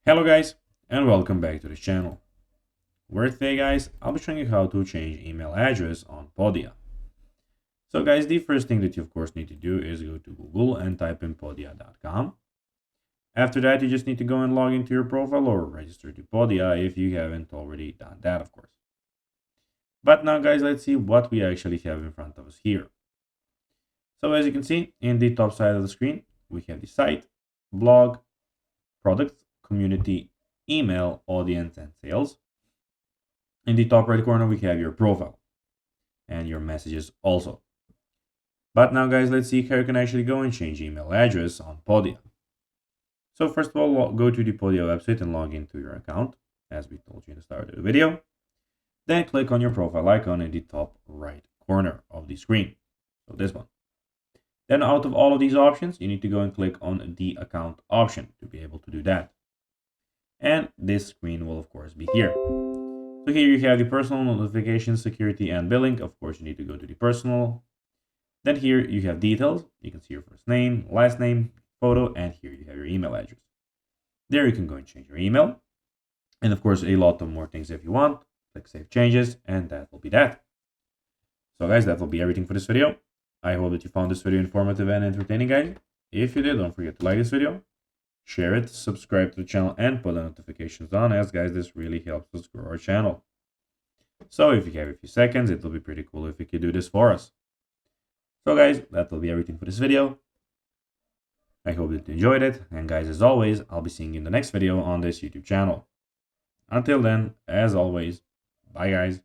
Hello guys, and welcome back to this channel, where today guys, I'll be showing you how to change email address on Podia. So guys, the first thing that you of course need to do is go to Google and type in podia.com. After that, you just need to go and log into your profile or register to Podia if you haven't already done that, of course. But now guys, let's see what we actually have in front of us here. So as you can see, in the top side of the screen, we have the site, blog, products, community, email, audience, and sales. In the top right corner, we have your profile and your messages also. But now guys, let's see how you can actually go and change email address on Podia. So first of all, go to the Podia website and log into your account, as we told you in the start of the video. Then click on your profile icon in the top right corner of the screen. So this one. Then out of all of these options, you need to go and click on the account option to be able to do that. And this screen will of course be here. So here you have the personal, notifications, security, and billing. Of course, you need to go to the personal. Then here you have details. You can see your first name, last name, photo, and here you have your email address. There you can go and change your email. And of course, a lot of more things if you want. Click Save Changes, and that will be that. So guys, that will be everything for this video. I hope that you found this video informative and entertaining, guys. If you did, don't forget to like this video, share it, subscribe to the channel, and put the notifications on, as guys, this really helps us grow our channel. So if you have a few seconds, it will be pretty cool if you could do this for us. So guys, that will be everything for this video. I hope that you enjoyed it, and guys, as always, I'll be seeing you in the next video on this YouTube channel. Until then, as always, bye guys.